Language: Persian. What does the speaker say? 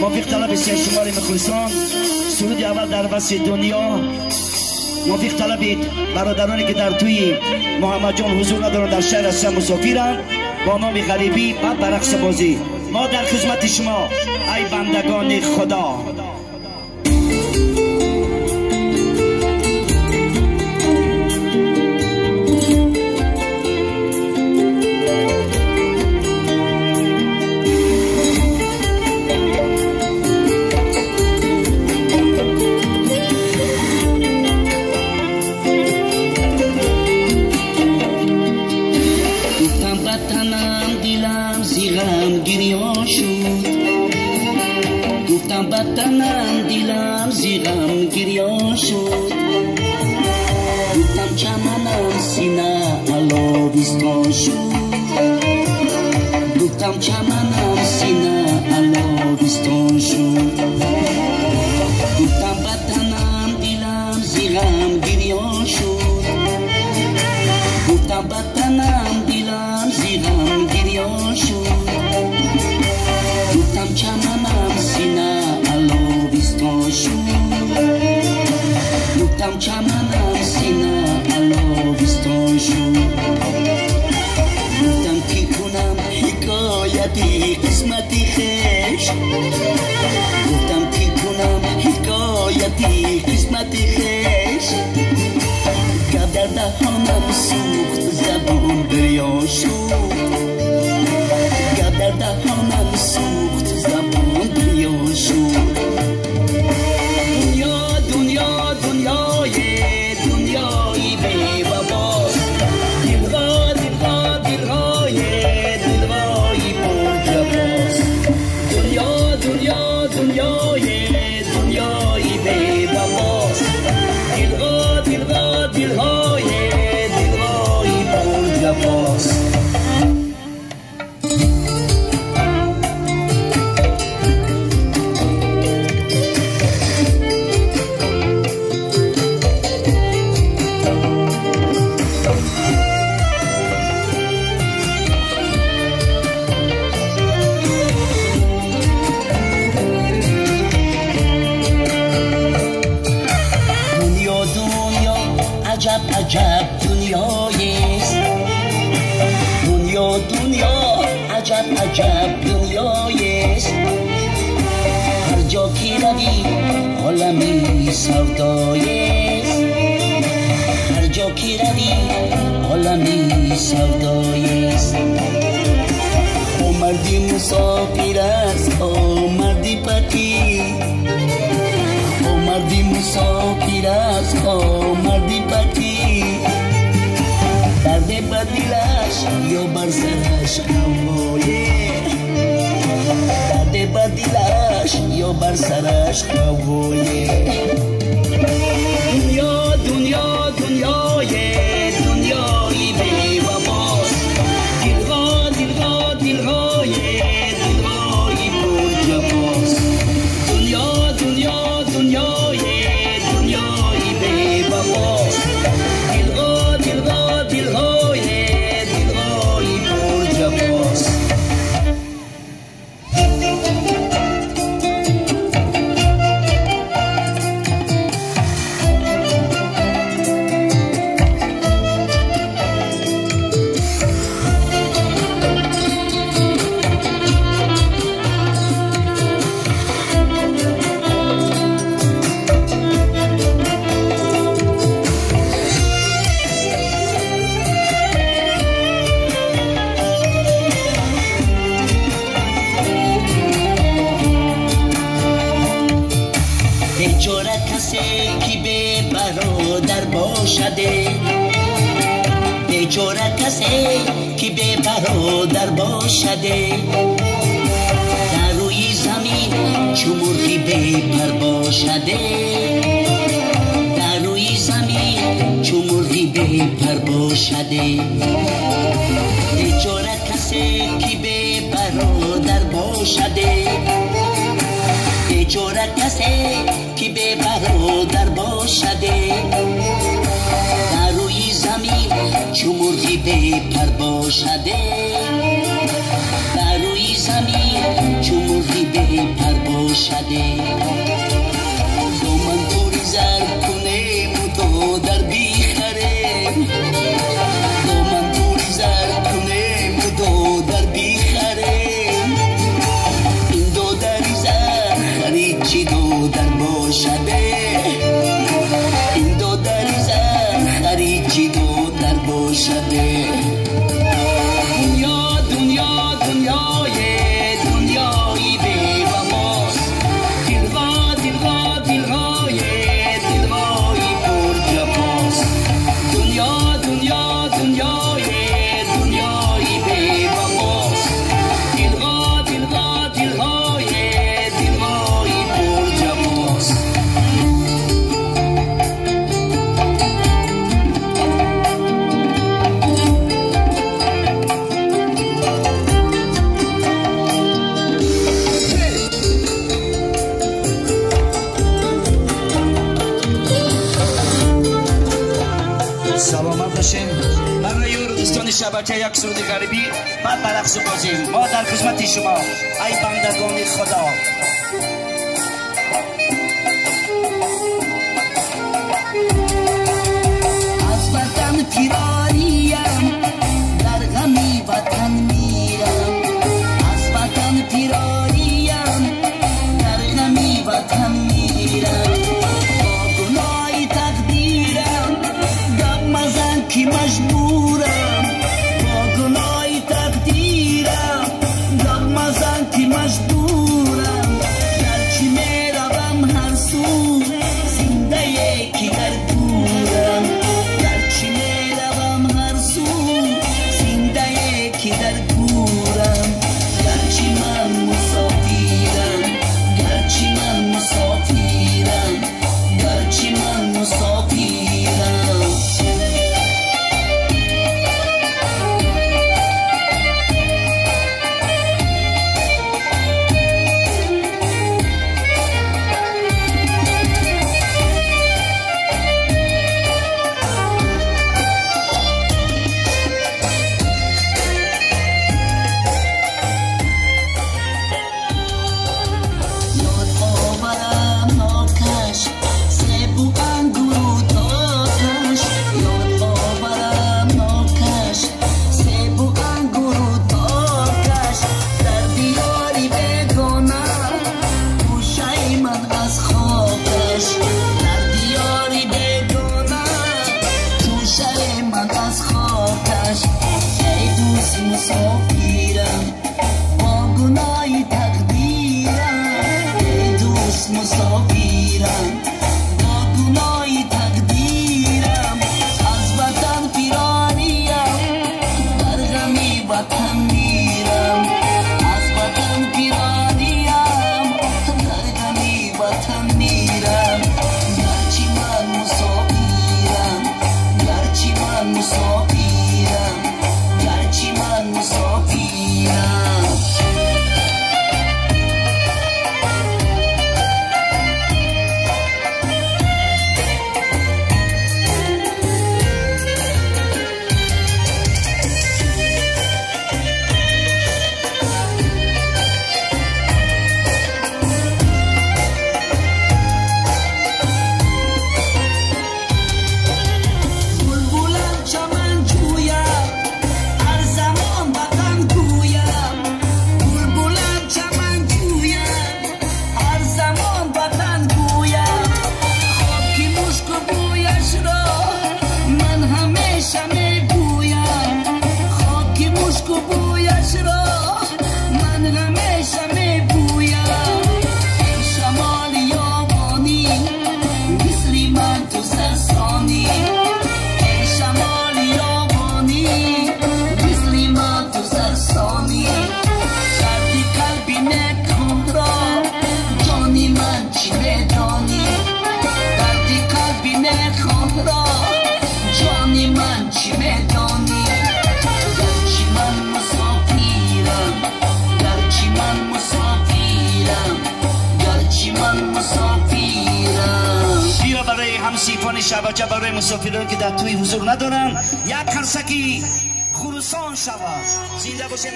موافق طلب سیر شمار مخلصان سرود اول در وسط دنیا. موافق طلبید برادرانی که در توی محمد جان حضور ندارن در شهر هستن مسافرن با نام غریبی و برقص بازی. ما در خدمت شما ای بندگان خدا. بدنم دیلم زیغم گریا شد گفتم چمنم سینه علاویستان شد گفتم چمنم سینه علاویستان شد گفتم بدنم دیلم زیغم گریا شد گفتم بدنم دیلم زیغم گریا شد گفتم چمنم سینه گفتم چمنم سینه علاویستان شد گفتم کی کنم حکایتی قسمتی خش گفتم کی کنم حکایتی قسمتی خش که در دهانم سوخت زبان دریا شد که در دهانم سوخت زبان دریا شد عجب دنیایست دنیا عجب دنیایست هر جا که روی عالمی سودایست هر جا که روی عالمی سودایست مردی مسافر است مردی پتی مردی مسافر است مردی پتی درد بدلش یا بر سرش قوایه درد بدلش یا بر سرش قوایه دنیا دنیا دنیای دنیایی بی وفاست دلها دلها دلهای دلهایی پر جفاست دنیا دنیا دنیای دنیایی بی وفاست دلها دلها دلهای دلهایی پر جفاست بیچاره کسی که به برادر باشده بیچاره کسی که به برادر باشده در روی زمین چو مرغی به پر باشده در روی زمین چو مرغی به پر باشده بیچاره کسی که به برادر باشده بیچاره کسی که به برادر باشده در روی زمین چو مرغی به پر باشده در روی زمین چو مرغی به پر باشده باشده دو من توری زر کنیم و تو در بیخره دو من توری زر کنیم و دو در بیخره این دو دری زر خرید چی دو در باشده این دو دری زر خرید چی دو در باشده سلامت باشین. برای دوستان شبکه یک سرود غریبی بعد برقص و بازی ما در خدمت شما ای بندگان خدا. از وطن پیرانیم در غمی وطن میرم از وطن پیرانیم در غمی وطن میرم کی مجبورم با گناه تقدیرم دم مزن کی مجبورم گرچه میروم هر سو زنده یکی در دورم گرچه میروم هر سو زنده یکی در دورم گرچه من مسافرم گرچه من مسافرم گرچه من مسافرم مسافرم با گناه تقدیرم ای دوست مسافرم با گناه تقدیرم از وطن پیرانیم در غمی وطن میرم از وطن پیرانیم در غمی وطن میرم گرچه من مسافرم گرچه من مسافرم گرچه من مسافرم همسیفان شبکه برای مسافران که در توی حضور ندارن یک کنسکی خروسان شود. زنده باشه.